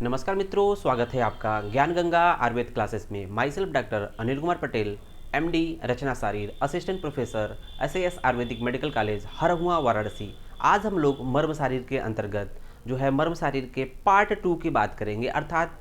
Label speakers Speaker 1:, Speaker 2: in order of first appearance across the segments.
Speaker 1: नमस्कार मित्रों, स्वागत है आपका ज्ञान गंगा आयुर्वेद क्लासेस में। Myself doctor Anil Kumar Patel, MD, Rachana Sharir, assistant professor, SAS Ayurvedic medical college Harhua Varanasi. आज हम लोग मर्म शारीर के अंतर्गत जो है मर्म शारीर के पार्ट 2 की बात करेंगे। अर्थात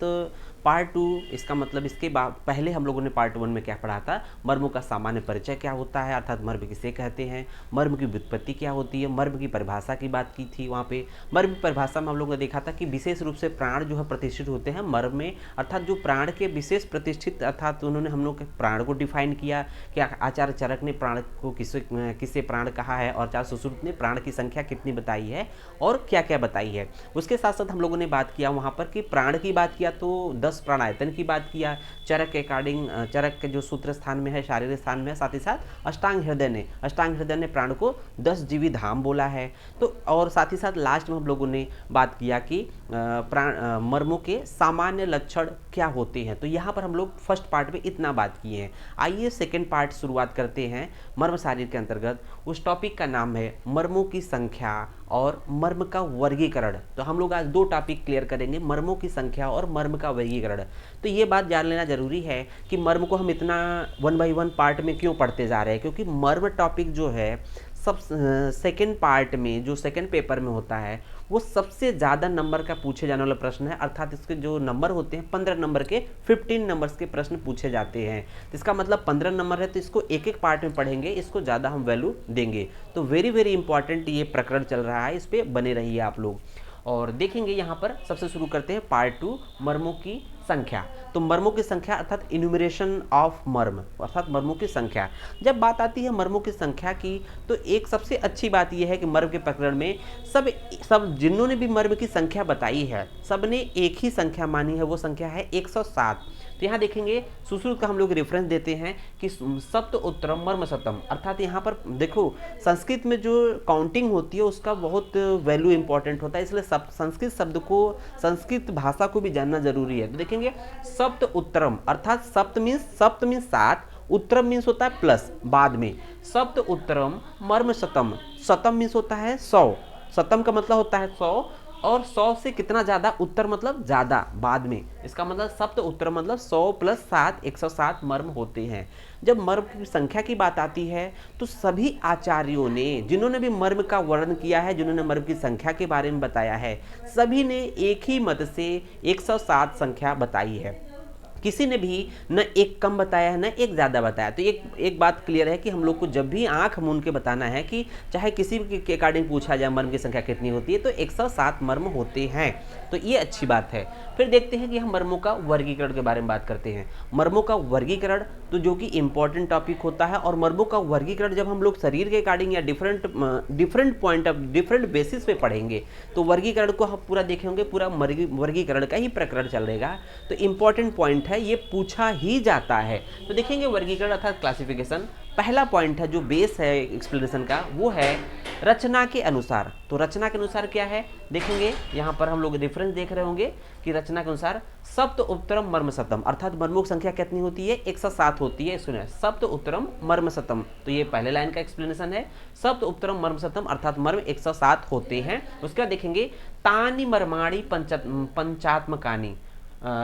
Speaker 1: पार्ट 2 इसका मतलब इसके बाद पहले हम लोगों ने पार्ट 1 में क्या पढ़ा था, मर्मों का सामान्य परिचय क्या होता है, अर्थात मर्म किसे कहते हैं, मर्म की व्युत्पत्ति क्या होती है, मर्म की परिभाषा की बात की थी। वहाँ पे मर्म की परिभाषा में हम लोगों ने देखा था कि विशेष रूप से प्राण जो है प्रतिष्ठित होते हैं मर्म में, अर्थात जो प्राण के विशेष प्रतिष्ठित, अर्थात उन्होंने हम लोग प्राण को डिफाइन किया कि आचार्य चरक ने प्राण को किसे प्राण कहा है और आचार्य सुश्रुत ने प्राण की संख्या कितनी बताई है और क्या क्या बताई है। उसके साथ साथ हम लोगों ने बात किया वहाँ पर कि प्राण की बात किया तो 10 प्राणायतन की बात किया, चरक के अकॉर्डिंग, चरक के जो सूत्र स्थान में है, शारीरिक स्थान में है, साथ ही साथ अष्टांग हृदय ने प्राण को 10 जीवी धाम बोला है। तो और साथ ही साथ लास्ट में हम लोगों ने बात किया कि प्राण मर्मों के सामान्य लक्षण क्या होते हैं। तो यहाँ पर हम लोग फर्स्ट पार्ट में इतना बात किए हैं। आइए सेकेंड पार्ट शुरुआत करते हैं मर्म शारीर के अंतर्गत। उस टॉपिक का नाम है मर्मों की संख्या और मर्म का वर्गीकरण। तो हम लोग आज दो टॉपिक क्लियर करेंगे, मर्मों की संख्या और मर्म का वर्गीकरण। तो ये बात जान लेना जरूरी है कि मर्म को हम इतना 1 बाई 1 पार्ट में क्यों पढ़ते जा रहे हैं, क्योंकि मर्म टॉपिक जो है सब सेकेंड पार्ट में, जो सेकेंड पेपर में होता है, वो सबसे ज़्यादा नंबर का पूछे जाने वाला प्रश्न है। अर्थात इसके जो नंबर होते हैं 15 नंबर के 15 नंबर्स के प्रश्न पूछे जाते हैं। इसका मतलब 15 नंबर है, तो इसको एक एक पार्ट में पढ़ेंगे, इसको ज़्यादा हम वैल्यू देंगे। तो वेरी वेरी इंपॉर्टेंट ये प्रकरण चल रहा है, इस पर बने रहिए आप लोग। और देखेंगे यहाँ पर सबसे शुरू करते हैं पार्ट 2, मर्मों की संख्या। तो मर्मों की संख्या अर्थात इन्यूमरेशन ऑफ मर्म, अर्थात मर्मों की संख्या। जब बात आती है मर्मों की संख्या की, तो एक सबसे अच्छी बात यह है कि मर्म के प्रकरण में सब जिन्होंने भी मर्म की संख्या बताई है, सब ने एक ही संख्या मानी है, वो संख्या है 107। तो यहाँ देखेंगे सुश्रुत का हम लोग रेफरेंस देते हैं कि सप्त उत्तरम मर्म शतम, अर्थात यहाँ पर देखो संस्कृत में जो काउंटिंग होती है उसका बहुत वैल्यू इंपॉर्टेंट होता है, इसलिए संस्कृत शब्द को, संस्कृत भाषा को भी जानना जरूरी है। तो देखेंगे सप्त उत्तरम, अर्थात सप्त मीन्स 7, उत्तरम मीन्स होता है प्लस बाद में। सप्त उत्तरम मर्म शतम, शतम मीन्स होता है 100, शतम का मतलब होता है 100 और 100 से कितना ज़्यादा, उत्तर मतलब ज़्यादा बाद में। इसका मतलब सप्त उत्तर मतलब 100 + 7 107 मर्म होते हैं। जब मर्म की संख्या की बात आती है तो सभी आचार्यों ने, जिन्होंने भी मर्म का वर्णन किया है, जिन्होंने मर्म की संख्या के बारे में बताया है, सभी ने एक ही मत से 107 संख्या बताई है। किसी ने भी न एक कम बताया है न एक ज़्यादा बताया। तो एक बात क्लियर है कि हम लोग को जब भी आंख मूंद के बताना है कि चाहे किसी के अकॉर्डिंग पूछा जाए मर्म की संख्या कितनी होती है, तो 107 मर्म होते हैं। तो ये अच्छी बात है। फिर देखते हैं कि हम मर्मों का वर्गीकरण के बारे में बात करते हैं। मर्मों का वर्गीकरण तो जो कि इंपॉर्टेंट टॉपिक होता है, और मर्मों का वर्गीकरण जब हम लोग शरीर के अकॉर्डिंग या different point of different basis पे पढ़ेंगे, तो वर्गीकरण को हम पूरा देखेंगे, पूरा वर्गीकरण का ही प्रकरण चलेगा। तो इंपॉर्टेंट पॉइंट है, ये पूछा ही जाता है। तो देखेंगे वर्गीकरण अर्थात क्लासिफिकेशन। पहला पॉइंट है जो बेस है एक्सप्लेनेशन का, वो है रचना के अनुसार। तो रचना के अनुसार क्या है, देखेंगे यहाँ पर हम लोग रेफरेंस देख रहे होंगे कि रचना के अनुसार सप्त उत्तरम मर्म शतम, अर्थात मर्मों की संख्या कितनी होती है, 107 होती है। सुनिए, सप्त उत्तरम मर्म शतम, तो ये पहले लाइन का एक्सप्लेनेशन है। सप्त उत्तरम मर्म शतम अर्थात मर्म 107 होते हैं। उसके बाद देखेंगे तानि मर्माणी पंचात्मकानी,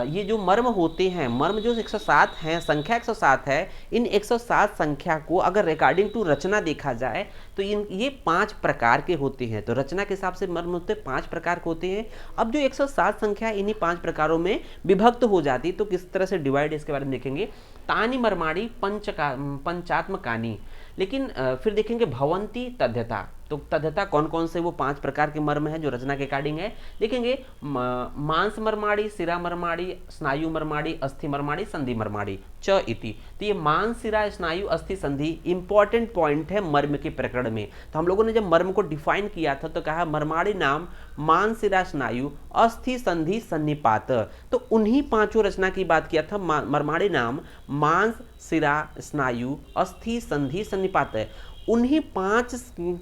Speaker 1: ये जो मर्म होते हैं, मर्म जो 107 हैं, संख्या 107 है, इन 107 संख्या को अगर अकॉर्डिंग टू रचना देखा जाए तो ये 5 प्रकार के होते हैं। तो रचना के हिसाब से मर्म होते 5 प्रकार के होते हैं। अब जो 107 संख्या इन्हीं 5 प्रकारों में विभक्त हो जाती, तो किस तरह से डिवाइड, इसके बारे में देखेंगे। तानि मर्माणी पंचात्मकानी, लेकिन फिर देखेंगे भवंती तद्यता। तो तद्यता कौन कौन से वो 5 प्रकार के मर्म हैं जो रचना के अकॉर्डिंग है, देखेंगे। मांस मर्माणी, सिरा मर्माणी, स्नायु मर्माणी, अस्थि मर्माणी, संधि मर्माणी च इति। तो ये मांस, सिरा, स्नायु, अस्थि, संधि इंपॉर्टेंट पॉइंट है मर्म के प्रकरण में। तो हम लोगों ने जब मर्म को डिफाइन किया था तो कहा मर्माणी नाम मांस, सिरा, स्नायु, अस्थि, संधि, सन्निपात। तो उन्हीं 5 रचना की बात किया था। मर्माणी नाम मांस, सिरा, स्नायु, अस्थि, संधि, सन्निपात है। उन्हीं 5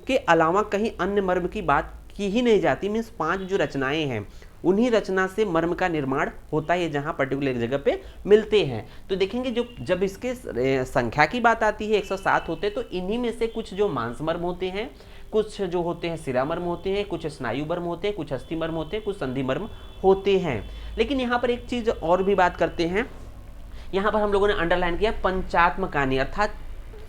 Speaker 1: के अलावा कहीं अन्य मर्म की बात की ही नहीं जाती। मीन्स 5 जो रचनाएं हैं, उन्हीं रचना से मर्म का निर्माण होता है, जहाँ पर्टिकुलर जगह पे मिलते हैं। तो देखेंगे जब इसके संख्या की बात आती है 107 होते हैं, तो इन्हीं में से कुछ जो मांस मर्म होते हैं, कुछ जो होते हैं सिरा मर्म होते हैं, कुछ स्नायु मर्म होते हैं, कुछ अस्थि मर्म होते हैं, कुछ संधि मर्म होते हैं। लेकिन यहाँ पर एक चीज़ और भी बात करते हैं, यहाँ पर हम लोगों ने अंडरलाइन किया पंचात्मकानी, अर्थात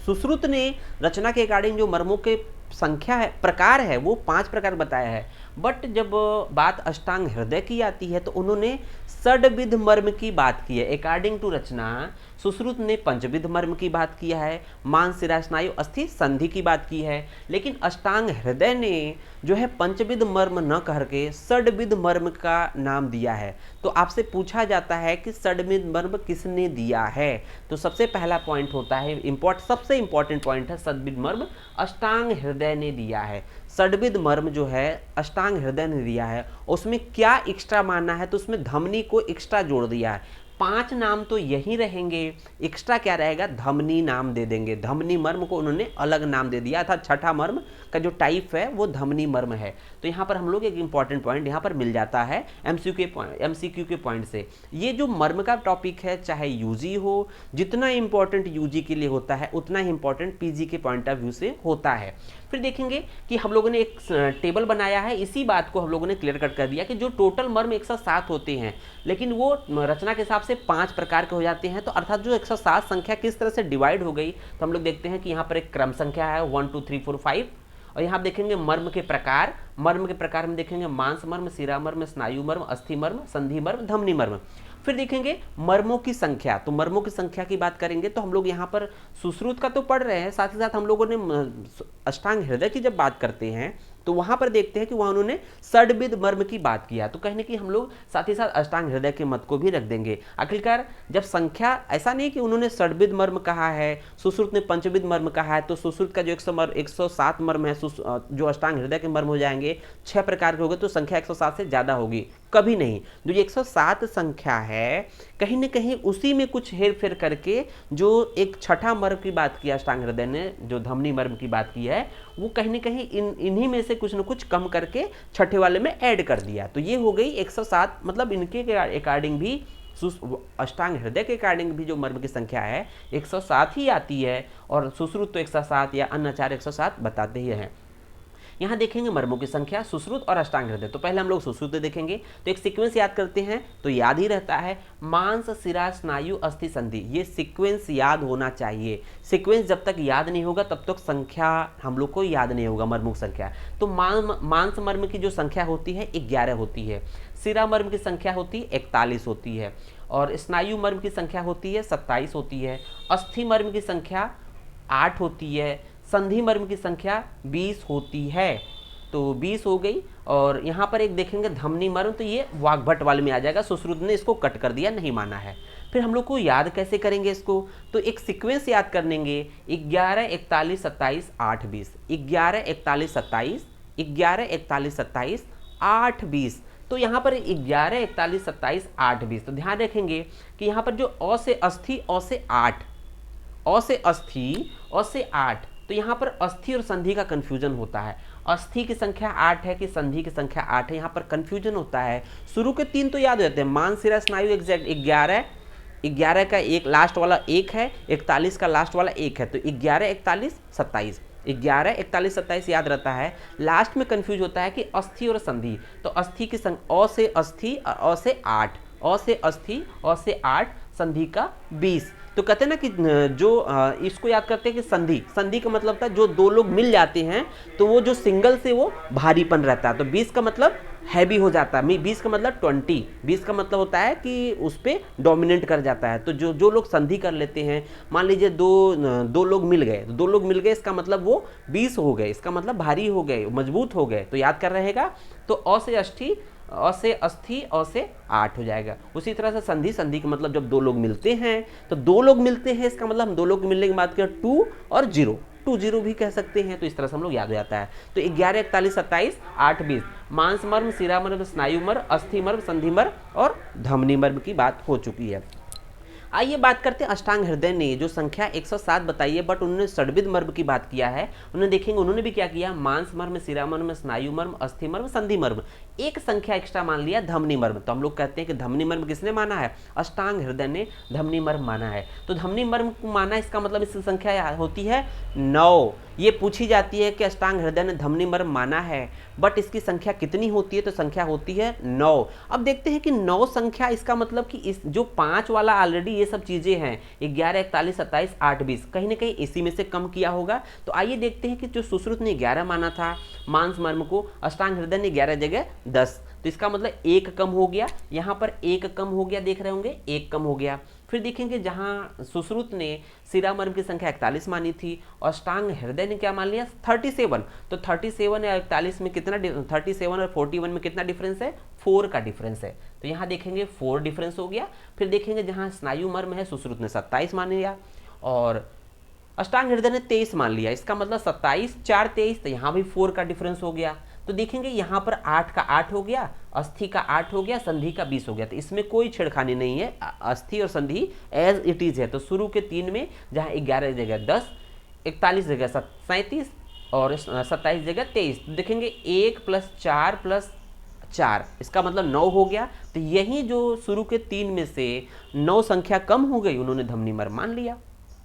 Speaker 1: सुश्रुत ने रचना के अकॉर्डिंग जो मर्मों के संख्या है, प्रकार है, वो 5 प्रकार बताया है। बट जब बात अष्टांग हृदय की आती है तो उन्होंने षड्विध मर्म की बात की है। अकॉर्डिंग टू रचना सुश्रुत ने पंचविध मर्म की बात किया है, मांस शिरा स्नायु अस्थि संधि की बात की है, लेकिन अष्टांग हृदय ने जो है पंचविध मर्म न करके षड्विध मर्म का नाम दिया है। तो आपसे पूछा जाता है कि षड्विध मर्म किसने दिया है, तो सबसे पहला पॉइंट होता है सबसे इंपॉर्टेंट पॉइंट है षड्विध मर्म अष्टांग हृदय ने दिया है। षड्विध मर्म जो है अष्टांग हृदय ने दिया है, उसमें क्या एक्स्ट्रा मानना है, तो उसमें धमनी को एक्स्ट्रा जोड़ दिया है। 5 नाम तो यही रहेंगे, एक्स्ट्रा क्या रहेगा, धमनी नाम दे देंगे। धमनी मर्म को उन्होंने अलग नाम दे दिया था। छठा मर्म का जो टाइप है वो धमनी मर्म है। तो यहाँ पर हम लोग एक इंपॉर्टेंट पॉइंट यहाँ पर मिल जाता है एमसीक्यू के पॉइंट से। ये जो मर्म का टॉपिक है, चाहे यूजी हो, जितना इंपॉर्टेंट यूजी के लिए होता है उतना ही इंपॉर्टेंट पीजी के पॉइंट ऑफ व्यू से होता है। फिर देखेंगे कि हम लोगों ने एक टेबल बनाया है, इसी बात को हम लोगों ने क्लियर कट कर दिया कि जो टोटल मर्म 107 होते हैं, लेकिन वो रचना के हिसाब से 5 प्रकार के हो जाते हैं। तो अर्थात जो 107 संख्या किस तरह से डिवाइड हो गई, तो हम लोग देखते हैं कि यहाँ पर एक क्रम संख्या है 1 2 3 4 5, और यहाँ आप देखेंगे मर्म के प्रकार में देखेंगे मांस मर्म, शिरा मर्म, स्नायु मर्म, अस्थि मर्म, संधि मर्म, धमनी मर्म। फिर देखेंगे मर्मों की संख्या, तो मर्मों की संख्या की बात करेंगे तो हम लोग यहाँ पर सुश्रुत का तो पढ़ रहे हैं, साथ ही साथ हम लोगों ने अष्टांग हृदय की जब बात करते हैं तो वहाँ पर देखते हैं कि वहाँ उन्होंने षड्विध मर्म की बात किया। तो कहने की हम लोग साथ ही साथ अष्टांग हृदय के मत को भी रख देंगे। आखिरकार जब संख्या, ऐसा नहीं कि उन्होंने षड्विध मर्म कहा है, सुश्रुत ने पंचविध मर्म कहा है, तो सुश्रुत का जो 107 मर्म है, जो अष्टांग हृदय के मर्म हो जाएंगे 6 प्रकार के हो गए, तो संख्या 107 से ज़्यादा होगी, कभी नहीं। जो 107 संख्या है कहीं न कहीं उसी में कुछ हेर फेर करके जो एक छठा मर्म की बात की अष्टांग हृदय ने, जो धमनी मर्म की बात की है, वो कहीं न कहीं इन्हीं में से कुछ न कुछ कम करके छठे वाले में ऐड कर दिया। तो ये हो गई 107, मतलब इनके अकॉर्डिंग भी अष्टांग हृदय के अकॉर्डिंग भी जो मर्म की संख्या है 107 ही आती है, और सुश्रुत तो 107 या अन्य आचार्य 107 बताते ही हैं। यहाँ देखेंगे मर्मों की संख्या सुश्रुत और अष्टांग हृदय। तो पहले हम लोग सुश्रुत देखेंगे, तो एक सीक्वेंस याद करते हैं तो याद ही रहता है मांस शिरा स्नायु अस्थि संधि, ये सीक्वेंस याद होना चाहिए। सीक्वेंस जब तक याद नहीं होगा तब तक संख्या हम लोग को याद नहीं होगा, मर्मों की संख्या। तो मांस मर्म की जो संख्या होती है 11 होती है, शिरा मर्म की संख्या होती है 41 होती है, और स्नायु मर्म की संख्या होती है 27 होती है, अस्थि मर्म की संख्या 8 होती है, संधि मर्म की संख्या 20 होती है। तो 20 हो गई। और यहाँ पर एक देखेंगे धमनी मर्म, तो ये वाग्भट वाले में आ जाएगा, सुश्रुत ने इसको कट कर दिया, नहीं माना है। फिर हम लोग को याद कैसे करेंगे इसको, तो एक सीक्वेंस याद कर लेंगे 11 41 27 8 20, 11 41 27, 11 41 27 8 20। तो यहाँ पर 11 41 27 8 20। तो ध्यान रखेंगे कि यहाँ पर जो अ से अस्थि, अ से 8, अ से अस्थि, अ से 8, तो यहाँ पर अस्थि और संधि का कंफ्यूजन होता है। अस्थि की संख्या 8 है कि संधि की संख्या 8 है, यहाँ पर कंफ्यूजन होता है। शुरू के 3 तो याद रहते हैं, मांस शिरा स्नायु एग्जैक्ट 11 का एक लास्ट वाला 1 है, 41 का लास्ट वाला 1 है, तो 11 41 27, 11 41 27 याद रहता है। लास्ट में कंफ्यूज होता है कि अस्थि और संधि, तो अस्थि की अ से अस्थि, अ से 8, अ से अस्थि, अ से 8, संधि का 20। तो कहते हैं ना कि जो इसको याद करते हैं कि संधि का मतलब था जो दो लोग मिल जाते हैं तो वो जो सिंगल से वो भारीपन रहता है। तो 20 का मतलब हैवी हो जाता है, 20 का मतलब 20 का मतलब होता है कि उस पर डोमिनेट कर जाता है। तो जो लोग संधि कर लेते हैं, मान लीजिए दो लोग मिल गए, इसका मतलब वो 20 हो गए, इसका मतलब भारी हो गए, मजबूत हो गए। तो याद कर रहेगा। तो अ से अस्थि, अ से अस्थि, अ से 8 हो जाएगा। उसी तरह से संधि का मतलब जब दो लोग मिलते हैं, तो दो लोग मिलते हैं, इसका मतलब हम दो लोग मिलने की बात करें 2 और 0, 2 0 भी कह सकते हैं। तो इस तरह से हम लोग याद हो जाता है। तो 11 41 27 8 20, मांस मर्म, शिरा मर्म, स्नायु मर्म, अस्थि मर्म, संधि मर्म और धमनी मर्म की बात हो चुकी है। आइए बात करते हैं अष्टांग हृदय ने जो संख्या 107 बताई है, बट उन्होंने षड्विध मर्म की बात किया है। उन्होंने देखेंगे उन्होंने भी क्या किया, मांस मर्म, शिरा मर्म, स्नायु मर्म, अस्थि मर्म, संधि मर्म, एक संख्या एक्स्ट्रा मान लिया धमनी मर्म। तो हम लोग कहते हैं कि धमनी मर्म किसने माना है, अष्टांग हृदय ने धमनी मर्म माना है। तो धमनी मर्म को माना, इसका मतलब इसकी संख्या होती है 9। ये पूछी जाती है कि अष्टांग हृदय ने धमनी मर्म माना है, बट इसकी संख्या कितनी होती है, तो संख्या होती है 9। अब देखते हैं कि 9 संख्या, इसका मतलब कि इस जो 5 वाला ऑलरेडी ये सब चीज़ें हैं 11, 41, 27, 8, 20 कहीं ना कहीं इसी में से कम किया होगा। तो आइए देखते हैं कि जो सुश्रुत ने 11 माना था मांस मर्म को, अष्टांग हृदय ने 11 जगह 10, तो इसका मतलब 1 कम हो गया, यहाँ पर 1 कम हो गया, देख रहे होंगे 1 कम हो गया। फिर देखेंगे जहाँ सुश्रुत ने सिरा मर्म की संख्या 41 मानी थी और अष्टांग हृदय ने क्या मान लिया 37, तो 37 या 41 में कितना 37 और 41 में कितना डिफरेंस है, 4 का डिफरेंस है, तो यहाँ देखेंगे 4 डिफरेंस हो गया। फिर देखेंगे जहाँ स्नायु मर्म है सुश्रुत ने 27 मान लिया और अष्टांग हृदय ने 23 मान लिया, इसका मतलब 27, 4, 23, तो यहाँ भी 4 का डिफरेंस हो गया। तो देखेंगे यहाँ पर 8 का 8 हो गया, अस्थि का 8 हो गया, संधि का 20 हो गया, तो इसमें कोई छेड़खानी नहीं है, अस्थि और संधि एज इट इज है। तो शुरू के 3 में जहाँ 11 जगह 10, 41 जगह 37 और 27 जगह 23, तो देखेंगे 1 + 4 + 4, इसका मतलब 9 हो गया। तो यही जो शुरू के 3 में से 9 संख्या कम हो गई, उन्होंने धमनी मर्म मान लिया।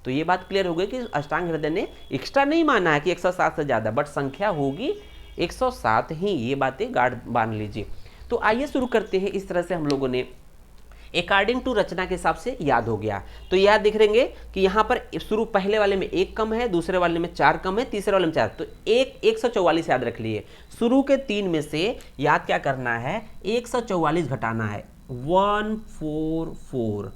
Speaker 1: तो ये बात क्लियर हो गई कि अष्टांग हृदय ने एक्स्ट्रा नहीं माना है कि 107 से ज़्यादा, बट संख्या होगी 107 ही, ये बातें गार्ड बांध लीजिए। तो आइए शुरू करते हैं। इस तरह से हम लोगों ने अकॉर्डिंग टू रचना के हिसाब से याद हो गया। तो याद देख लेंगे कि यहाँ पर शुरू पहले वाले में 1 कम है, दूसरे वाले में 4 कम है, तीसरे वाले में 4, तो 144 याद रख लिए। शुरू के 3 में से याद क्या करना है, 144 घटाना है, 144।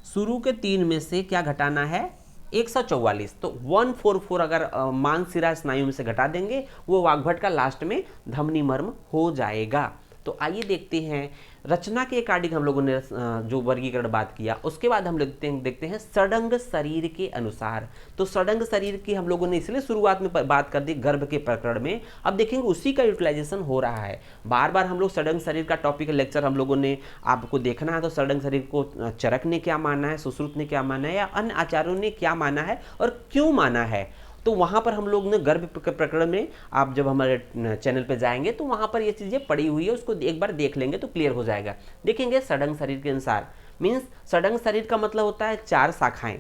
Speaker 1: शुरू के 3 में से क्या घटाना है, 144, तो 144 अगर मांसशिरा स्नायु में से घटा देंगे, वो वाग्भट का लास्ट में धमनी मर्म हो जाएगा। तो आइए देखते हैं रचना के अकॉर्डिंग हम लोगों ने जो वर्गीकरण बात किया, उसके बाद हम देखते हैं सडंग शरीर के अनुसार। तो सडंग शरीर की हम लोगों ने इसलिए शुरुआत में बात कर दी गर्भ के प्रकरण में, अब देखेंगे उसी का यूटिलाइजेशन हो रहा है। बार बार हम लोग सडंग शरीर का टॉपिक लेक्चर हम लोगों ने आपको देखना है, तो सडंग शरीर को चरक ने क्या माना है, सुश्रुत ने क्या माना है, या अन्य आचार्यों ने क्या माना है और क्यों माना है, तो वहाँ पर हम लोग ने गर्भ प्रकरण में, आप जब हमारे चैनल पे जाएंगे तो वहाँ पर ये चीज़ें पड़ी हुई है, उसको एक बार देख लेंगे तो क्लियर हो जाएगा। देखेंगे सडंग शरीर के अनुसार, मीन्स सडंग शरीर का मतलब होता है 4 शाखाएं,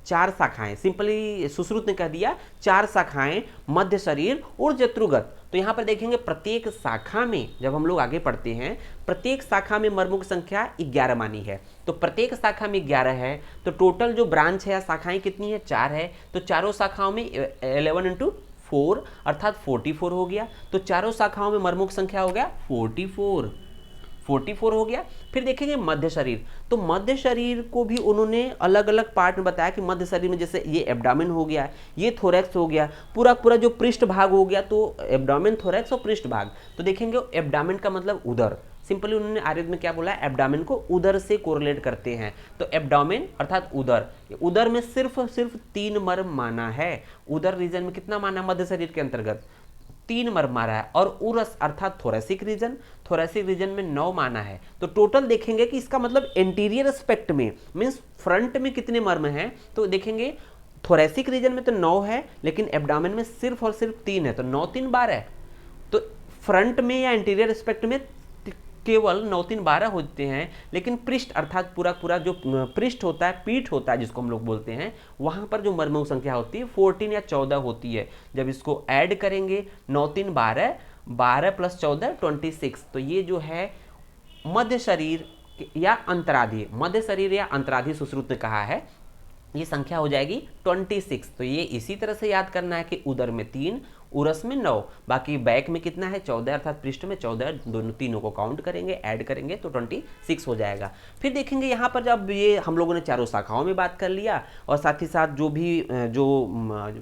Speaker 1: 4 शाखाएं, सिंपली सुश्रुत ने कह दिया 4 शाखाएं, मध्य शरीर और जत्रुगत। तो यहाँ पर देखेंगे प्रत्येक शाखा में, जब हम लोग आगे पढ़ते हैं, प्रत्येक शाखा में मर्मों की संख्या 11 मानी है। तो प्रत्येक शाखा में 11 है, तो टोटल जो ब्रांच है या शाखाएं कितनी है, 4 है, तो चारों शाखाओं में 11 × 4 अर्थात 44 हो गया। तो चारों शाखाओं में मर्मों की संख्या हो गया 44 हो गया। फिर देखेंगे मध्य शरीर, तो मध्य शरीर को भी उन्होंने अलग अलग पार्ट में बताया कि मध्य शरीर में जैसे ये एब्डामिन हो गया, ये थोरैक्स हो गया, पूरा जो पृष्ठ भाग हो गया, तो एब्डामिन, थोरैक्स और पृष्ठ भाग। तो देखेंगे एब्डामिन का मतलब उदर, सिंपली उन्होंने आयुर्वेद में क्या बोला, एब्डामिन को उदर से कोरिलेट करते हैं। तो एब्डामिन अर्थात उदर, उदर में सिर्फ 3 मर्म माना है। उदर रीजन में कितना माना, मध्य शरीर के अंतर्गत 3 मर्म मारा है, और उरस अर्थात थोरेसिक रीजन में 9 माना है। तो टोटल देखेंगे कि इसका मतलब एंटीरियर एस्पेक्ट में, मीन्स फ्रंट में कितने मर्म हैं, तो देखेंगे थोरेसिक रीजन में तो 9 है, लेकिन एब्डामिन में सिर्फ और सिर्फ 3 है, तो 9 3 12। तो फ्रंट में या एंटीरियर एस्पेक्ट में केवल 9 3 12 होते हैं, लेकिन पृष्ठ अर्थात पूरा जो पृष्ठ होता है, पीठ होता है जिसको हम लोग बोलते हैं, वहां पर जो मर्मों की संख्या होती है 14 या 14 होती है। जब इसको ऐड करेंगे 9 3 12, 12 + 14 26, तो ये जो है मध्य शरीर या अंतराधि, मध्य शरीर या अंतराधि सुश्रुत ने कहा है, ये संख्या हो जाएगी 26। तो ये इसी तरह से याद करना है कि उदर में 3, उरस में 9, बाकी बैक में कितना है 14, अर्थात पृष्ठ में 14, दोनों तीनों को काउंट करेंगे, ऐड करेंगे तो 26 हो जाएगा। फिर देखेंगे यहाँ पर जब ये हम लोगों ने चारों शाखाओं में बात कर लिया, और साथ ही साथ जो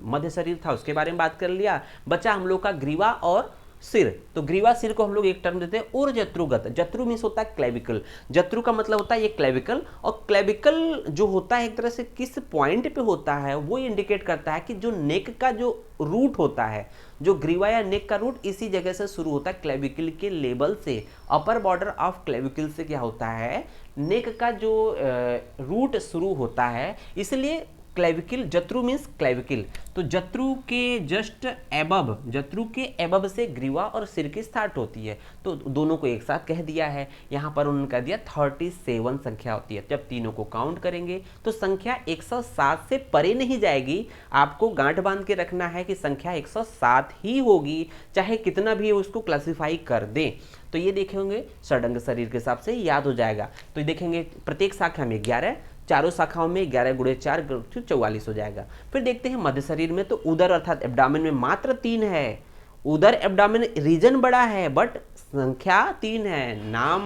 Speaker 1: मध्य शरीर था उसके बारे में बात कर लिया, बचा हम लोग का ग्रीवा और सिर। तो ग्रीवा सिर को हम लोग एक टर्म देते हैं और जत्रुगत। जत्रु मीन्स होता है क्लेविकल, जत्रु का मतलब होता है ये क्लेविकल, और क्लेविकल जो होता है एक तरह से किस पॉइंट पे होता है वो इंडिकेट करता है कि जो नेक का जो रूट होता है, जो ग्रीवा या नेक का रूट इसी जगह से शुरू होता है, क्लेविकल के लेवल से, अपर बॉर्डर ऑफ क्लेविकल से क्या होता है, नेक का जो रूट शुरू होता है। इसलिए क्लेविकल, जत्रु मीन्स क्लेविकल, तो जत्रु के जस्ट एबव, जत्रु के एबव से ग्रीवा और सिर की स्टार्ट होती है, तो दोनों को एक साथ कह दिया है। यहाँ पर उन्होंने कह दिया 37 संख्या होती है। जब तीनों को काउंट करेंगे तो संख्या 107 से परे नहीं जाएगी। आपको गांठ बांध के रखना है कि संख्या 107 ही होगी, चाहे कितना भी उसको क्लासिफाई कर दें। तो ये देखेंगे षडंग शरीर के हिसाब से याद हो जाएगा। तो ये देखेंगे प्रत्येक शाखा में 11, चारों शाखाओं में 11 गुणे 4 44 हो जाएगा। फिर देखते हैं मध्य शरीर में, तो उदर अर्थात एब्डामिन में मात्र 3 है। उदर एब्डामिन रीजन बड़ा है बट संख्या 3 है। नाम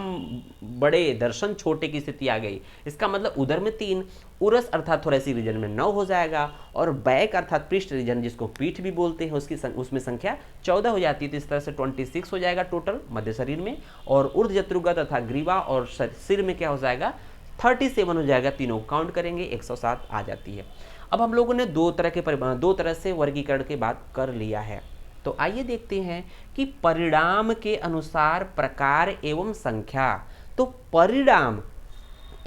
Speaker 1: बड़े दर्शन छोटे की स्थिति आ गई, इसका मतलब उदर में 3। उरस अर्थात थोरेसिक रीजन में 9 हो जाएगा, और बैक अर्थात पृष्ठ रीजन जिसको पीठ भी बोलते हैं उसमें संख्या 14 हो जाती है। तो इस तरह से 26 हो जाएगा टोटल मध्य शरीर में। और ऊर्ध्व जत्रुगत तथा ग्रीवा और सिर में क्या हो जाएगा, 37 हो जाएगा। तीनों काउंट करेंगे 107 आ जाती है। अब हम लोगों ने दो तरह से वर्गीकरण की बात कर लिया है। तो आइए देखते हैं कि परिणाम के अनुसार प्रकार एवं संख्या। तो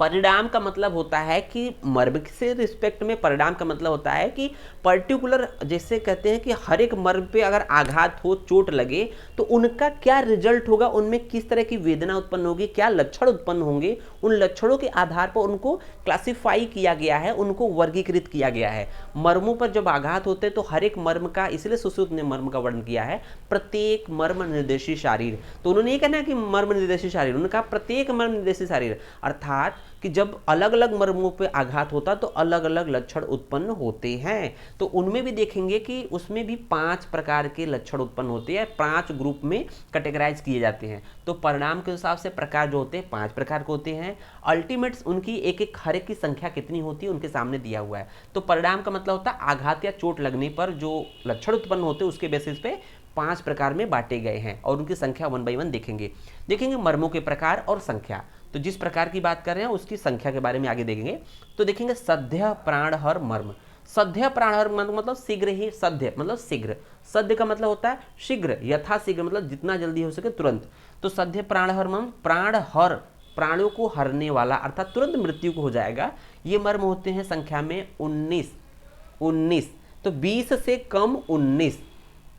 Speaker 1: परिणाम का मतलब होता है कि मर्म से रिस्पेक्ट में परिणाम का मतलब होता है कि पर्टिकुलर, जैसे कहते हैं कि हर एक मर्म पे अगर आघात हो, चोट लगे, तो उनका क्या रिजल्ट होगा, उनमें किस तरह की वेदना उत्पन्न होगी, क्या लक्षण उत्पन्न होंगे, उन लक्षणों के आधार पर उनको क्लासिफाई किया गया है, उनको वर्गीकृत किया गया है। मर्मों पर जब आघात होते हैं तो हर एक मर्म का, इसलिए सुश्रुत ने मर्म का वर्णन किया है, प्रत्येक मर्म निर्देशी शारीर। तो उन्होंने ये कहना है कि मर्म निर्देशी शारीर, उन्होंने कहा प्रत्येक मर्म निर्देशी शारीर, अर्थात कि जब अलग अलग मर्मों पे आघात होता तो अलग अलग लक्षण उत्पन्न होते हैं। तो उनमें भी देखेंगे कि उसमें भी 5 प्रकार के लक्षण उत्पन्न होते हैं, 5 ग्रुप में कैटेगराइज किए जाते हैं। तो परिणाम के हिसाब से प्रकार जो होते हैं 5 प्रकार के होते हैं। अल्टीमेट्स उनकी एक हर एक की संख्या कितनी होती है उनके सामने दिया हुआ है। तो परिणाम का मतलब होता है आघात या चोट लगने पर जो लक्षण उत्पन्न होते हैं उसके बेसिस पे 5 प्रकार में बांटे गए हैं, और उनकी संख्या 1 बाई 1 देखेंगे मर्मों के प्रकार और संख्या। तो जिस प्रकार की बात कर रहे हैं उसकी संख्या के बारे में आगे देखेंगे। तो देखेंगे सद्य प्राणहर मर्म। सद्य प्राणहर मर्म मतलब शीघ्र ही, सद्य मतलब शीघ्र, सद्य का मतलब होता है शीघ्र, यथाशीघ्र मतलब जितना जल्दी हो सके तुरंत। तो सद्य प्राणहर मर्म, प्राणहर प्राणों को हरने वाला अर्थात तुरंत मृत्यु को हो जाएगा। ये मर्म होते हैं संख्या में 19। तो 20 से कम 19,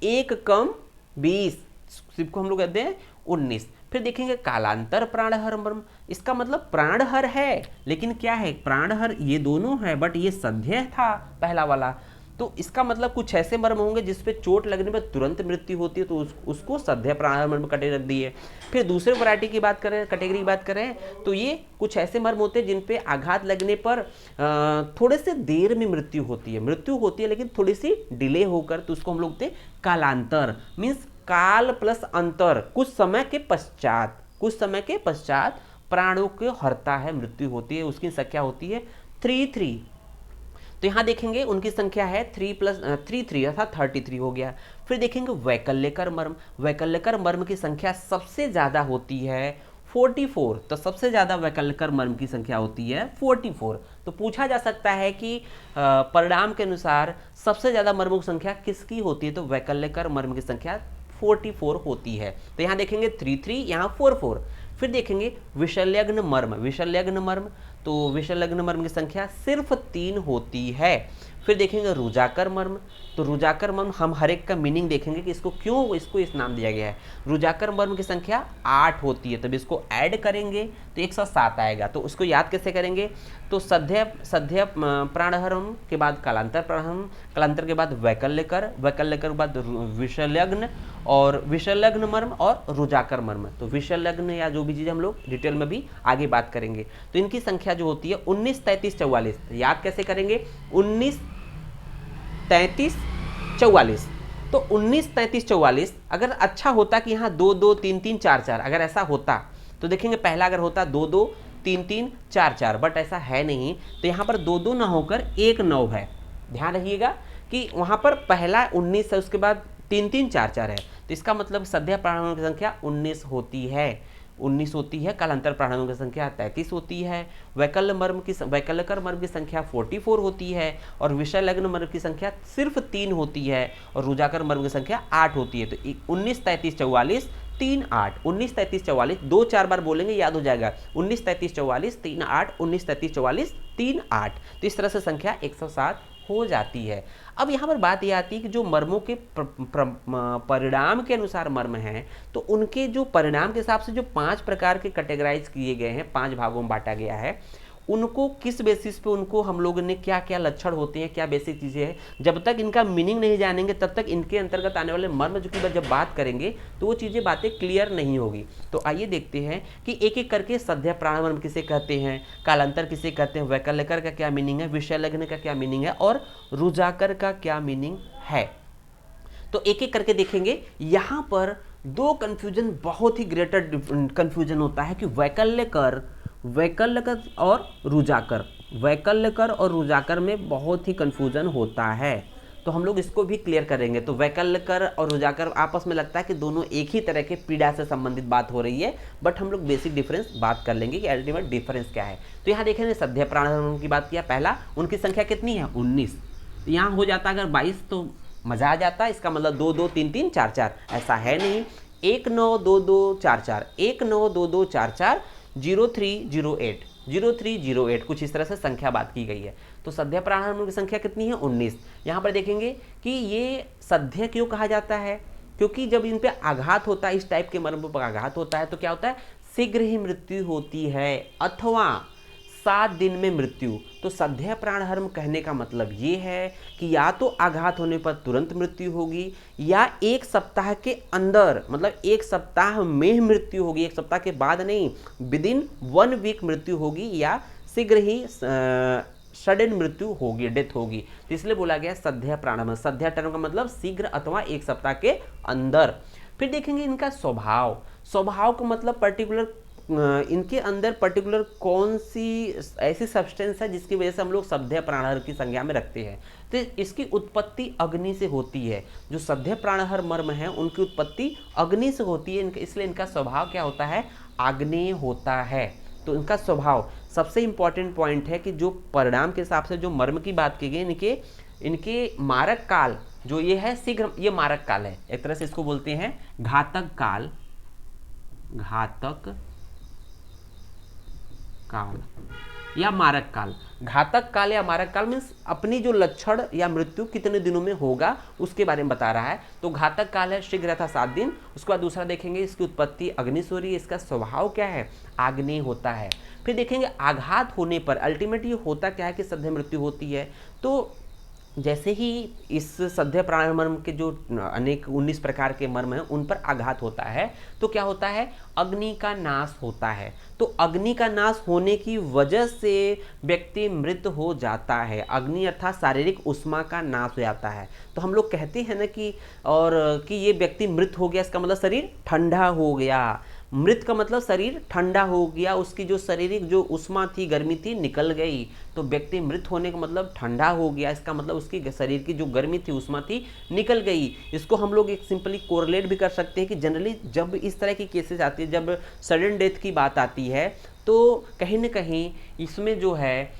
Speaker 1: 1 कम 20, सिर्फ को हम लोग कहते हैं 19। फिर देखेंगे कालांतर प्राणहर मर्म। इसका मतलब प्राणहर है, लेकिन क्या है, प्राणहर ये दोनों है बट ये सद्य था पहला वाला। तो इसका मतलब कुछ ऐसे मर्म होंगे जिसपे चोट लगने पर तुरंत मृत्यु होती है, तो उसको सद्य प्राणहर मर्म कैटेगरी रख दी है। फिर दूसरे वैरायटी की बात करें, कैटेगरी की बात करें, तो ये कुछ ऐसे मर्म होते हैं जिन पे आघात लगने पर थोड़े से देर में मृत्यु होती है लेकिन थोड़ी सी डिले होकर, तो उसको हम लोग कहते हैं कालांतर। मीन्स काल प्लस अंतर, कुछ समय के पश्चात प्राणों को हरता है, मृत्यु होती है। उसकी संख्या होती है 3। तो यहाँ देखेंगे उनकी संख्या है 3 + 3 अर्थात 33 हो गया। फिर देखेंगे वैकल्यकर मर्म। वैकल्यकर मर्म की संख्या सबसे ज्यादा होती है 44। तो सबसे ज्यादा वैकल्यकर मर्म की संख्या होती है 44। तो पूछा जा सकता है कि परिणाम के अनुसार सबसे ज्यादा मर्मों की संख्या किसकी होती है, तो वैकल्यकर मर्म की संख्या 44 होती है। तो यहाँ देखेंगे 33, यहाँ 44। फिर देखेंगे विषल्यग्न मर्म। तो विषल्यग्न मर्म की संख्या सिर्फ 3 होती है। फिर देखेंगे रुजाकर मर्म। तो रुजाकर मर्म हम हर एक का मीनिंग देखेंगे कि इसको इस नाम दिया गया है। रुजाकर मर्म की संख्या 8 होती है, तब इसको ऐड करेंगे तो 107 आएगा। तो उसको याद कैसे करेंगे, तो सद्य प्राणहरम के बाद कालांतर प्राणहरम, कालांतर के बाद वैकल्यकर के बाद विषल्यग्न, और विषल्यग्न मर्म और रुजाकर मर्म। तो विषल्यग्न या जो भी चीज़ हम लोग डिटेल में भी आगे बात करेंगे। तो इनकी संख्या जो होती है 19, 33, 44। याद कैसे करेंगे, 19, 33, 44। तो 19, 33, 44 अगर अच्छा होता कि यहाँ 2, 2, 3, 3, 4, 4 अगर ऐसा होता, तो देखेंगे पहला अगर होता 2, 2, 3, 3, 4, 4, बट ऐसा है नहीं। तो यहाँ पर 2, 2 ना होकर 1, 9 है। ध्यान रखिएगा कि वहाँ पर पहला 19 है, उसके बाद 3, 3, 4, 4 है। तो इसका मतलब सद्य प्राणों की संख्या 19 होती है। 19 होती है, कालांतर प्राणायामों की संख्या 33 होती है, वैकल्यकर मर्म की संख्या 44 होती है और विषय लग्न मर्म की संख्या सिर्फ 3 होती है और रुजाकर मर्म की संख्या 8 होती है। तो 19 33 44 3 8, 19 33 44 दो चार बार बोलेंगे याद हो जाएगा, 19 33 44 3 8, 19 33 44 3 8। तो इस तरह से संख्या 107 हो जाती है। अब यहाँ पर बात यह आती है कि जो मर्मों के परिणाम के अनुसार मर्म हैं, तो उनके जो परिणाम के हिसाब से जो 5 प्रकार के कैटेगराइज किए गए हैं, 5 भागों में बांटा गया है, उनको किस बेसिस पे उनको हम लोगों ने क्या क्या लक्षण होते हैं, क्या बेसिक चीज़ें हैं, जब तक इनका मीनिंग नहीं जानेंगे तब तक इनके अंतर्गत आने वाले मर्म जो कि जब बात करेंगे तो वो चीज़ें बातें क्लियर नहीं होगी। तो आइए देखते हैं कि एक एक करके सध्या प्राणमर्म किसे कहते हैं, कालांतर किसे कहते हैं, वैकल्यकर का क्या मीनिंग है, विषय लग्न का क्या मीनिंग है और रुजाकर का क्या मीनिंग है। तो एक एक करके देखेंगे। यहाँ पर दो कन्फ्यूजन, बहुत ही ग्रेटर कन्फ्यूजन होता है कि वैकल्यकर और रुजाकर, वैकल्यकर और रुजाकर में बहुत ही कन्फ्यूजन होता है। तो हम लोग इसको भी क्लियर करेंगे। तो वैकल्यकर और रुजाकर आपस में लगता है कि दोनों एक ही तरह के पीड़ा से संबंधित बात हो रही है, बट हम लोग बेसिक डिफरेंस बात कर लेंगे कि अल्टीमेट डिफरेंस क्या है। तो यहाँ देखेंगे सध्या प्राणायाम की बात किया, पहला उनकी संख्या कितनी है 19। यहाँ हो जाता अगर 22 तो मजा आ जाता, इसका मतलब 2 2 3 3 4 4, ऐसा है नहीं, 1 9 2 2 4 4, 1 9 2 2 4 4 0308 0308, कुछ इस तरह से संख्या बात की गई है। तो सध्या प्राणायाम की संख्या कितनी है 19। यहाँ पर देखेंगे कि ये सध्या क्यों कहा जाता है, क्योंकि जब इन पे आघात होता है, इस टाइप के मर्म पर आघात होता है तो क्या होता है, शीघ्र ही मृत्यु होती है अथवा 7 दिन में मृत्यु। तो सध्या प्राणहर्म कहने का मतलब ये है कि या तो आघात होने पर तुरंत मृत्यु होगी या 1 सप्ताह के अंदर, मतलब 1 सप्ताह में मृत्यु होगी, 1 सप्ताह के बाद नहीं, विदिन 1 वीक मृत्यु होगी या शीघ्र ही सडन मृत्यु होगी, डेथ होगी। तो इसलिए बोला गया सध्या प्राणहर्म। सध्या टर्म का मतलब शीघ्र अथवा 1 सप्ताह के अंदर। फिर देखेंगे इनका स्वभाव, स्वभाव का मतलब पर्टिकुलर इनके अंदर पर्टिकुलर कौन सी ऐसी सब्सटेंस है जिसकी वजह से हम लोग सध्या प्राणहर की संज्ञा में रखते हैं। तो इसकी उत्पत्ति अग्नि से होती है। जो सध्या प्राणहर मर्म है उनकी उत्पत्ति अग्नि से होती है, इसलिए इनका स्वभाव क्या होता है, आग्नेय होता है। तो इनका स्वभाव सबसे इंपॉर्टेंट पॉइंट है कि जो परिणाम के हिसाब से जो मर्म की बात की गई, इनके मारक काल जो ये है शीघ्र, ये मारक काल है, एक तरह से इसको बोलते हैं घातक काल, घातक काल या मारक काल। घातक काल या मारक काल मीन्स अपनी जो लक्षण या मृत्यु कितने दिनों में होगा उसके बारे में बता रहा है। तो घातक काल है शीघ्र था 7 दिन। उसके बाद दूसरा देखेंगे इसकी उत्पत्ति अग्नि से हो रही है, इसका स्वभाव क्या है, आग्नेय होता है। फिर देखेंगे आघात होने पर अल्टीमेटली होता क्या है कि सध्या मृत्यु होती है। तो जैसे ही इस सध्या प्राणायाम मर्म के जो अनेक 19 प्रकार के मर्म हैं उन पर आघात होता है तो क्या होता है, अग्नि का नाश होता है। तो अग्नि का नाश होने की वजह से व्यक्ति मृत हो जाता है। अग्नि अर्थात शारीरिक उष्मा का नाश हो जाता है। तो हम लोग कहते हैं ना कि ये व्यक्ति मृत हो गया, इसका मतलब शरीर ठंडा हो गया। मृत का मतलब शरीर ठंडा हो गया, उसकी जो शारीरिक जो उष्मा थी, गर्मी थी, निकल गई। तो व्यक्ति मृत होने का मतलब ठंडा हो गया, इसका मतलब उसकी शरीर की जो गर्मी थी, उष्मा थी, निकल गई। इसको हम लोग एक सिंपली कोरिलेट भी कर सकते हैं कि जनरली जब इस तरह की केसेस आती है, जब सडन डेथ की बात आती है, तो कहीं ना कहीं इसमें जो है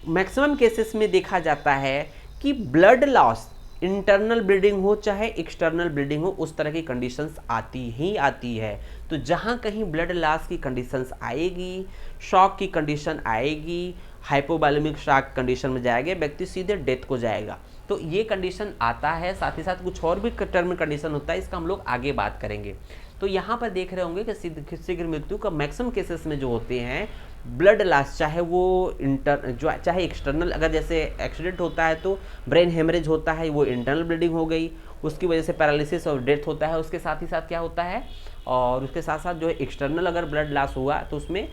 Speaker 1: मैक्सिमम केसेस में देखा जाता है कि ब्लड लॉस, इंटरनल ब्लीडिंग हो चाहे एक्सटर्नल ब्लीडिंग हो, उस तरह की कंडीशंस आती ही आती है। तो जहाँ कहीं ब्लड लॉस की कंडीशंस आएगी, शॉक की कंडीशन आएगी, हाइपोवॉल्यूमिक शॉक कंडीशन में जाएगा, व्यक्ति सीधे डेथ को जाएगा। तो ये कंडीशन आता है, साथ ही साथ कुछ और भी टर्म कंडीशन होता है, इसका हम लोग आगे बात करेंगे। तो यहाँ पर देख रहे होंगे कि शीघ्र मृत्यु का मैक्सिमम केसेस में जो होते हैं ब्लड लॉस, चाहे वो चाहे एक्सटर्नल, अगर जैसे एक्सीडेंट होता है तो ब्रेन हेमरेज होता है, वो इंटरनल ब्लीडिंग हो गई, उसकी वजह से पैरालिसिस और डेथ होता है। उसके साथ ही साथ क्या होता है, और उसके साथ साथ जो है एक्सटर्नल अगर ब्लड लॉस हुआ तो उसमें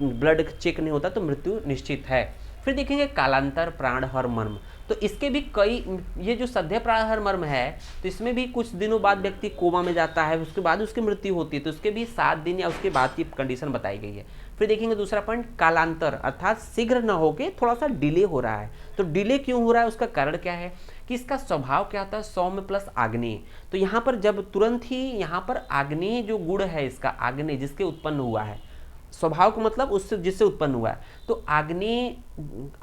Speaker 1: ब्लड चेक नहीं होता तो मृत्यु निश्चित है। फिर देखेंगे कालांतर प्राणहर मर्म। तो इसके भी कई, ये जो सध्या प्राणहर मर्म है तो इसमें भी कुछ दिनों बाद व्यक्ति कोमा में जाता है, उसके बाद उसकी मृत्यु होती है। तो उसके भी 7 दिन या उसके बाद की कंडीशन बताई गई है। फिर देखेंगे दूसरा पॉइंट कालांतर, अर्थात शीघ्र न होके थोड़ा सा डिले हो रहा है। तो डिले क्यों हो रहा है, उसका कारण क्या है कि इसका स्वभाव क्या होता है, सौम्य प्लस आग्नेय। तो यहाँ पर जब तुरंत ही यहाँ पर आग्नेय जो गुण है इसका, आग्नेय जिसके उत्पन्न हुआ है, स्वभाव का मतलब उससे जिससे उत्पन्न हुआ है, तो आग्नेय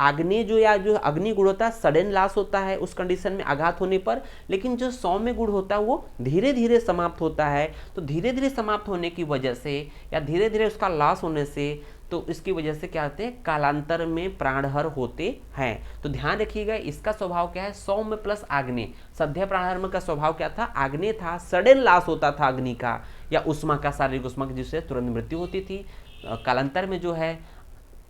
Speaker 1: आग्नेय जो या जो अग्नि गुण होता है सडन लॉस होता है उस कंडीशन में आघात होने पर, लेकिन जो सौम्य गुण होता है वो धीरे धीरे समाप्त होता है। तो धीरे धीरे समाप्त होने की वजह से या धीरे धीरे उसका लॉस होने से, तो इसकी वजह से क्या होते हैं, कालांतर में प्राणहर होते हैं। तो ध्यान रखिएगा इसका स्वभाव क्या है, सौम्य प्लस आग्नेय। सध्या प्राणहर का स्वभाव क्या था, आग्नेय था, सडन लॉस होता था अग्नि का या उष्मा का, शारीरिक उष्मा की, जिससे तुरंत मृत्यु होती थी। कालांतर में जो है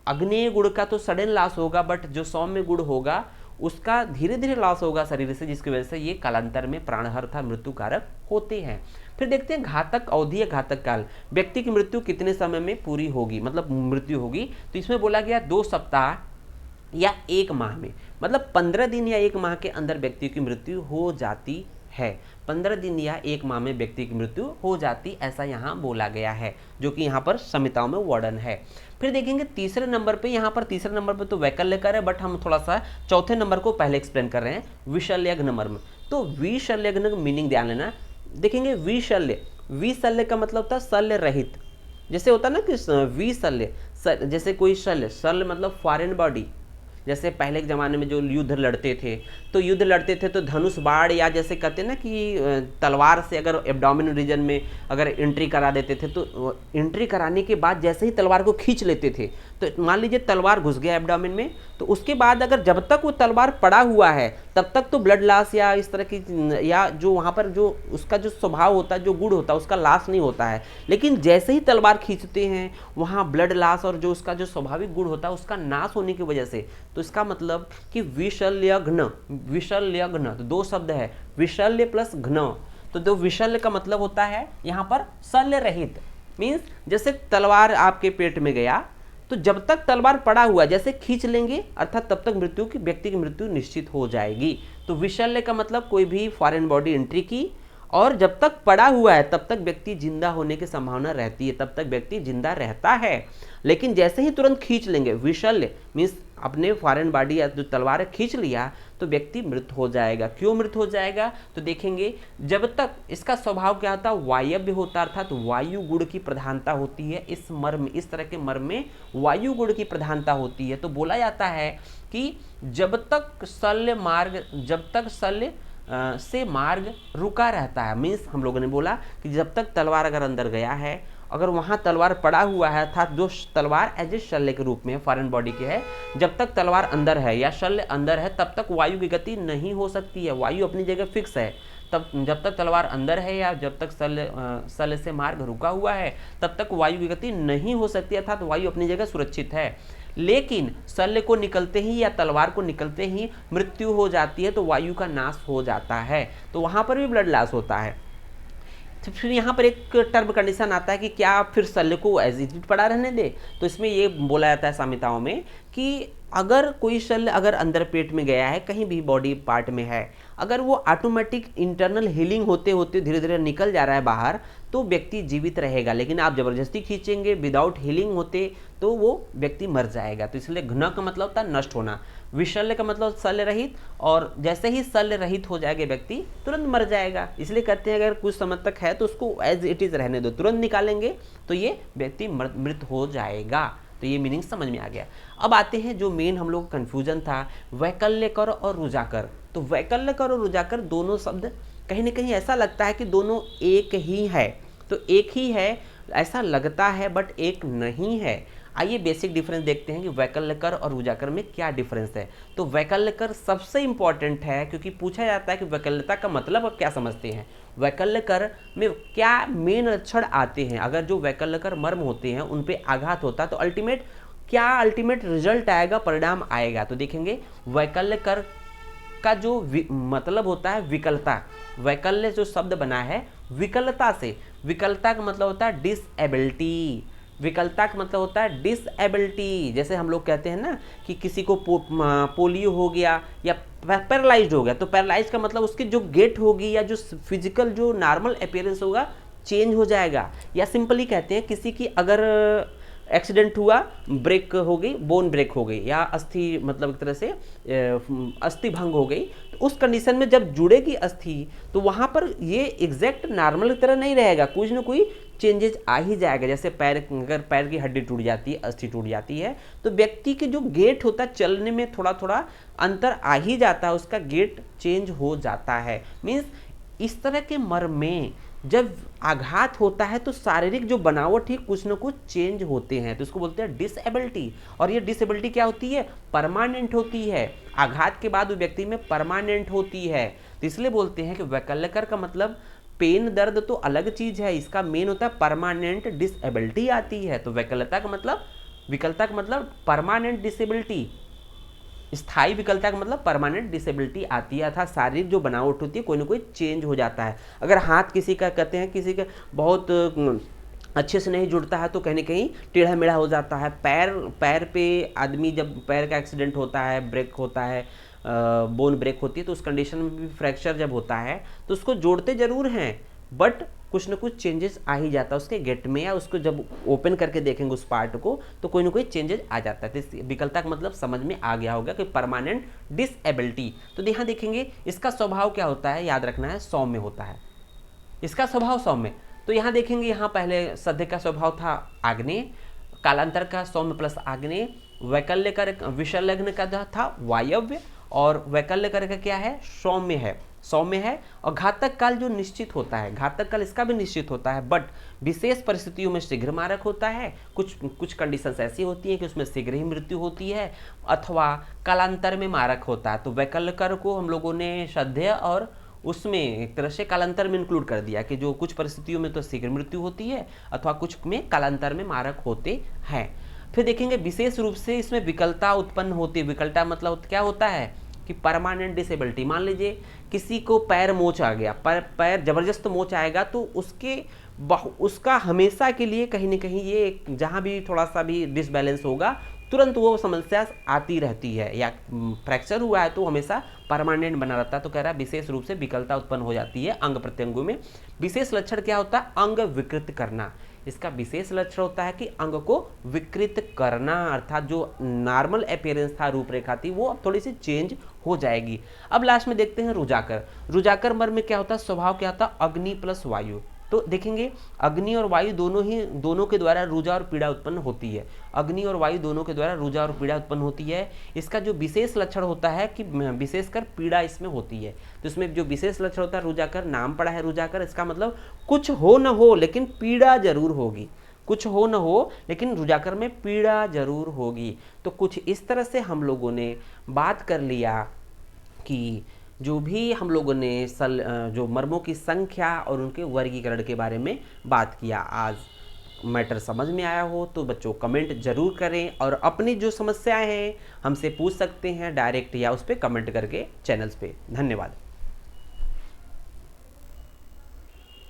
Speaker 1: अग्नेय गुण का तो सडन लॉस होगा, बट जो सौम्य गुण होगा उसका धीरे धीरे लॉस होगा शरीर से, जिसकी वजह से ये कालांतर में प्राणहर था, मृत्यु कारक होते हैं। फिर देखते हैं घातक अवधि या घातक काल, व्यक्ति की मृत्यु कितने समय में पूरी होगी, मतलब मृत्यु होगी। तो इसमें बोला गया 2 सप्ताह या 1 माह में, मतलब 15 दिन या 1 माह के अंदर व्यक्ति की मृत्यु हो जाती है। 15 दिन या 1 माह में व्यक्ति की मृत्यु हो जाती, ऐसा यहाँ बोला गया है, जो कि यहाँ पर संहिताओं में वर्णन है। फिर देखेंगे तीसरे नंबर पे, यहाँ पर तीसरे नंबर पे तो वैकल्यकर है, बट हम थोड़ा सा चौथे नंबर को पहले एक्सप्लेन कर रहे हैं, विशल्यग्न मर्म। तो विशल्यग्न का मीनिंग ध्यान लेना। देखेंगे विशल्य, विशल्य का मतलब होता है शल्य रहित। जैसे होता है ना कि विशल्य, जैसे कोई शल्य मतलब फॉरेन बॉडी। जैसे पहले के ज़माने में जो युद्ध लड़ते थे, तो युद्ध लड़ते थे तो धनुष बाण या जैसे कहते हैं ना कि तलवार से अगर एब्डोमिनल रीजन में अगर एंट्री करा देते थे, तो एंट्री कराने के बाद जैसे ही तलवार को खींच लेते थे, तो मान लीजिए तलवार घुस गया एब्डोमिन में, तो उसके बाद अगर जब तक वो तलवार पड़ा हुआ है तब तक तो ब्लड लॉस या इस तरह की, या जो वहाँ पर जो उसका जो स्वभाव होता है, जो गुण होता है, उसका लॉस नहीं होता है। लेकिन जैसे ही तलवार खींचते हैं वहाँ ब्लड लॉस और जो उसका जो स्वाभाविक गुण होता है उसका नाश होने की वजह से, तो इसका मतलब कि विशल्यघ्न, विशल्यघ्न तो 2 शब्द है, विशल्य प्लस घ्न। तो जो विशल्य का मतलब होता है यहाँ पर शल्य रहित, मीन्स जैसे तलवार आपके पेट में गया तो जब तक तलवार पड़ा हुआ जैसे खींच लेंगे अर्थात तब तक व्यक्ति की मृत्यु निश्चित हो जाएगी। तो विशल्य का मतलब कोई भी फॉरेन बॉडी एंट्री की और जब तक पड़ा हुआ है तब तक व्यक्ति जिंदा होने की संभावना रहती है, तब तक व्यक्ति जिंदा रहता है। लेकिन जैसे ही तुरंत खींच लेंगे, विशल्य मीन्स अपने फॉरेन बॉडी या जो तलवार खींच लिया, तो व्यक्ति मृत हो जाएगा। क्यों मृत हो जाएगा, तो देखेंगे जब तक इसका स्वभाव क्या होता है, वायव्य होता, अर्थात वायु गुण की प्रधानता होती है। इस मर्म, इस तरह के मर्म में वायु गुण की प्रधानता होती है। तो बोला जाता है कि जब तक शल्य से मार्ग रुका रहता है, मीन्स हम लोगों ने बोला कि जब तक तलवार अगर अंदर गया है, अगर वहाँ तलवार पड़ा हुआ है, अर्थात जो तलवार एज ए शल्य के रूप में फॉरेन बॉडी के है, जब तक तलवार अंदर है या शल्य अंदर है तब तक वायु की गति नहीं हो सकती है। वायु अपनी जगह फिक्स है, तब जब तक तलवार अंदर है या जब तक शल्य से मार्ग रुका हुआ है तब तक वायु की गति नहीं हो सकती, अर्थात वायु अपनी जगह सुरक्षित है। लेकिन शल्य को निकलते ही या तलवार को निकलते ही मृत्यु हो जाती है, तो वायु का नाश हो जाता है, तो वहाँ पर भी ब्लड लॉस होता है। तो फिर यहाँ पर एक टर्म कंडीशन आता है कि क्या आप फिर शल्य को एज इट इज पड़ा रहने दे। तो इसमें ये बोला जाता है संहिताओं में कि अगर कोई शल्य अगर अंदर पेट में गया है, कहीं भी बॉडी पार्ट में है, अगर वो ऑटोमेटिक इंटरनल हीलिंग होते होते धीरे धीरे निकल जा रहा है बाहर, तो व्यक्ति जीवित रहेगा। लेकिन आप जबरदस्ती खींचेंगे विदाउट हीलिंग होते तो वो व्यक्ति मर जाएगा। तो इसलिए घ्न का मतलब होता है नष्ट होना, विशल्य का मतलब शल्य रहित, और जैसे ही शल्य रहित हो जाएगा व्यक्ति तुरंत मर जाएगा। इसलिए कहते हैं अगर कुछ समय तक है तो उसको एज इट इज रहने दो, तुरंत निकालेंगे तो ये व्यक्ति मृत हो जाएगा। तो ये मीनिंग समझ में आ गया। अब आते हैं जो मेन हम लोग कन्फ्यूजन था, वैकल्यकर और रुजाकर। तो वैकल्यकर और रुजाकर दोनों शब्द कहीं ना कहीं ऐसा लगता है कि दोनों एक ही है, तो एक ही है ऐसा लगता है बट एक नहीं है। आइए बेसिक डिफरेंस देखते हैं कि वैकल्यकर और रुजाकर में क्या डिफरेंस है। तो वैकल्यकर सबसे इंपॉर्टेंट है क्योंकि पूछा जाता है कि वैकल्यता का मतलब आप क्या समझते हैं, वैकल्यकर में क्या मेन लक्षण आते हैं। अगर जो वैकल्यकर मर्म होते हैं उन पे आघात होता है तो अल्टीमेट रिजल्ट आएगा, परिणाम आएगा। तो देखेंगे वैकल्यकर का जो मतलब होता है विकलता, वैकल्य जो शब्द बना है विकलता से, विकलता का मतलब होता है डिसएबिलिटी, विकलता का मतलब होता है डिसएबिलिटी। जैसे हम लोग कहते हैं ना कि किसी को पोलियो हो गया या पैरालाइज्ड हो गया, तो पैरालाइज का मतलब उसकी जो गेट होगी या जो फिजिकल जो नॉर्मल अपीयरेंस होगा चेंज हो जाएगा। या सिंपली कहते हैं किसी की अगर एक्सीडेंट हुआ, ब्रेक हो गई, बोन ब्रेक हो गई, या अस्थि मतलब एक तरह से अस्थि भंग हो गई, तो उस कंडीशन में जब जुड़ेगी अस्थि तो वहाँ पर ये एग्जैक्ट नॉर्मल की तरह नहीं रहेगा, कुछ ना कोई चेंजेस आ ही जाएगा। जैसे पैर, अगर पैर की हड्डी टूट जाती है, अस्थि टूट जाती है, तो व्यक्ति के जो गेट होता है चलने में थोड़ा थोड़ा अंतर आ ही जाता है, उसका गेट चेंज हो जाता है। मीन्स इस तरह के मर्म में जब आघात होता है तो शारीरिक जो बनावट ही कुछ न कुछ चेंज होते हैं, तो इसको बोलते हैं डिसेबिलिटी। और ये डिसेबिलिटी क्या होती है? परमानेंट होती है, आघात के बाद वो व्यक्ति में परमानेंट होती है। तो इसलिए बोलते हैं कि वैकल्यकर का मतलब पेन दर्द तो अलग चीज है, इसका मेन होता है परमानेंट डिसेबिलिटी आती है। तो विकलता का मतलब परमानेंट डिसेबिलिटी, स्थायी विकलता का मतलब परमानेंट डिसेबिलिटी आती है, अर्थात शारीरिक जो बनावट होती है कोई ना कोई चेंज हो जाता है। अगर हाथ किसी का कहते हैं किसी का बहुत अच्छे से नहीं जुड़ता है तो कहीं ना कहीं टेढ़ा मेढ़ा हो जाता है। पैर पे आदमी जब पैर का एक्सीडेंट होता है, ब्रेक होता है, बोन ब्रेक होती है, तो उस कंडीशन में भी फ्रैक्चर जब होता है तो उसको जोड़ते जरूर हैं, बट कुछ ना कुछ चेंजेस आ ही जाता है उसके गेट में, या उसको जब ओपन करके देखेंगे उस पार्ट को तो कोई ना कोई चेंजेस आ जाता है। तो विकलता का मतलब समझ में आ गया होगा कि परमानेंट डिसेबिलिटी। तो यहाँ देखेंगे इसका स्वभाव क्या होता है, याद रखना है, सौम्य होता है इसका स्वभाव, सौम्य। तो यहाँ देखेंगे, यहाँ पहले सद्य का स्वभाव था आग्नेय, कालांतर का सौम्य प्लस आग्नेय, वैकल्य कर विषलग्न का था वायव्य, और वैकल्य कर का क्या है, सौम्य है। और घातक काल जो निश्चित होता है, घातक काल इसका भी निश्चित होता है, बट विशेष परिस्थितियों में शीघ्र मारक होता है। कुछ कंडीशंस ऐसी होती हैं कि उसमें शीघ्र ही मृत्यु होती है, अथवा कालांतर में मारक होता है। तो वैकल्य कर को हम लोगों ने सद्य और उसमें एक तरह से कालांतर में इंक्लूड कर दिया कि जो कुछ परिस्थितियों में तो शीघ्र मृत्यु होती है, अथवा कुछ में कालांतर में मारक होते हैं। फिर देखेंगे विशेष रूप से इसमें विकलता उत्पन्न होती है। विकलता मतलब क्या होता है कि परमानेंट डिसेबिलिटी। मान लीजिए किसी को पैर मोच आ गया, पैर जबरदस्त मोच आएगा तो उसका हमेशा के लिए कहीं ना कहीं ये जहाँ भी थोड़ा सा भी डिसबैलेंस होगा तुरंत वो समस्या आती रहती है, या फ्रैक्चर हुआ है तो हमेशा परमानेंट बना रहता है। तो कह रहा है विशेष रूप से विकलता उत्पन्न हो जाती है अंग प्रत्यंगों में। विशेष लक्षण क्या होता है, अंग विकृत करना। इसका विशेष लक्षण होता है कि अंग को विकृत करना, अर्थात जो नॉर्मल अपीयरेंस था, रूपरेखा थी, वो अब थोड़ी सी चेंज हो जाएगी। अब लास्ट में देखते हैं रुजाकर मर्म में क्या होता है, स्वभाव क्या होता है, अग्नि प्लस वायु। तो देखेंगे अग्नि और वायु दोनों के द्वारा रुजा और पीड़ा उत्पन्न होती है। अग्नि और वायु दोनों के द्वारा रुजा और पीड़ा उत्पन्न होती है। इसका जो विशेष लक्षण होता है कि विशेषकर पीड़ा इसमें होती है। तो इसमें जो विशेष लक्षण होता है, रुजाकर, नाम पड़ा है रुजाकर, इसका मतलब कुछ हो न हो लेकिन पीड़ा जरूर होगी, कुछ हो न हो लेकिन रुजाकर में पीड़ा जरूर होगी। तो कुछ इस तरह से हम लोगों ने बात कर लिया कि जो भी हम लोगों ने जो मर्मों की संख्या और उनके वर्गीकरण के बारे में बात किया। आज मैटर समझ में आया हो तो बच्चों कमेंट जरूर करें, और अपनी जो समस्याएं हैं हमसे पूछ सकते हैं डायरेक्ट या उस पर कमेंट करके चैनल्स पे। धन्यवाद।